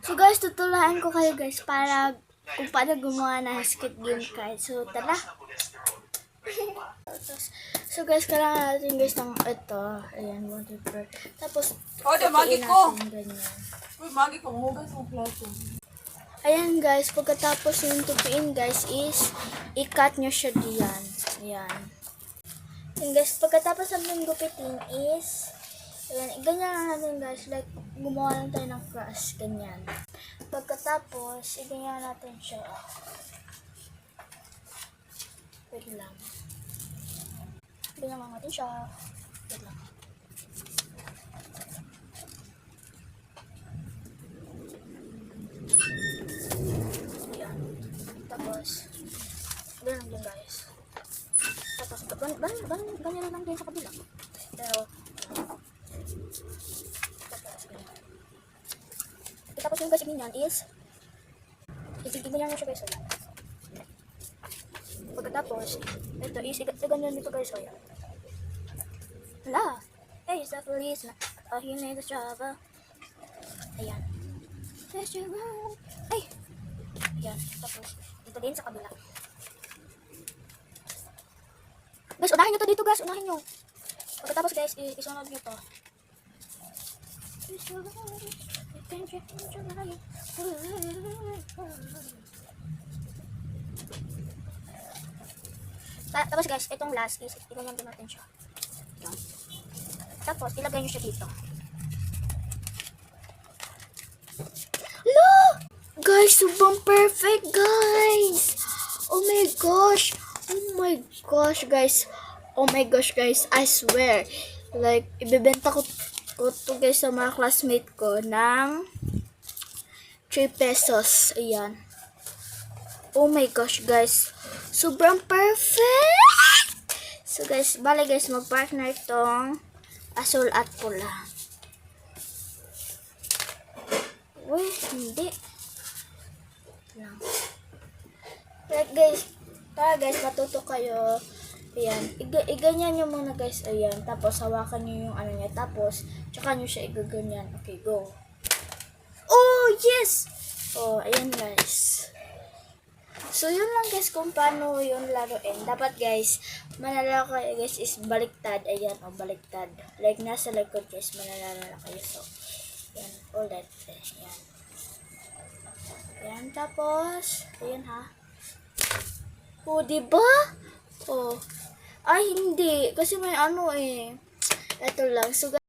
So guys, tutulahan ko kayo guys para kung paano gumawa ng skit game card. So tara. So guys, kailangan natin guys ng ito. Ayan, water. Tapos, magi ko. Ganyan. Uy, magi ko. Hugas mo plato. Ayan guys, pagkatapos yung tupiin guys is i-cut nyo siya diyan. Ayan. Ayan guys, pagkatapos natin gupitin is ayan, ganyan lang natin guys. Like, gumawa lang tayo ng crush. Ganyan. Pagkatapos, i-ganyan natin siya. Wait lang. Ganyan lang natin siya. Wait lang. Ayan. Tapos, ganyan lang din guys. Tapos, ganyan lang din sa kabila. Pero, tapos yung gasing niyan is isigigin niya siya guys. Ayan. Pagkatapos, ito is ganyan dito guys. Ayan. Hala! Hey, it's the police. He made the trouble. Ayan. Ay! Ayan. Tapos, dito din sa kabila. Guys, unahin nyo to dito guys. Unahin nyo. Pagkatapos guys, isunod nyo to. Tapos guys, itong last is iganyan din natin siya. Tapos, ilagay nyo siya dito. Look! Guys, sobrang perfect guys! Oh my gosh! Oh my gosh guys! Oh my gosh guys, I swear! Like, ibebenta ko to guys sa mga classmate ko ng 3 pesos. Ayan. Oh my gosh guys. Sobrang perfect! So guys, bale guys, mag-partner itong asul at pula. Uy, hindi. Lang. Right guys, para guys, matuto kayo. Ayan, iganyan nyo muna guys. Ayan, tapos hawakan nyo yung ano niya. Tapos, tsaka nyo siya igaganyan. Okay, go. Oh, yes! Oh, ayan guys. So, yun lang guys kung paano yung laruin. Dapat guys, manalala kayo guys is baliktad. Ayan, o baliktad. Like, nasa likod guys, manalala kayo. So, ayan, ulit. Ayan. Ayan, tapos, ayan ha. Oh, diba? Oh. Ay, hindi. Kasi may ano eh. Ito lang. So,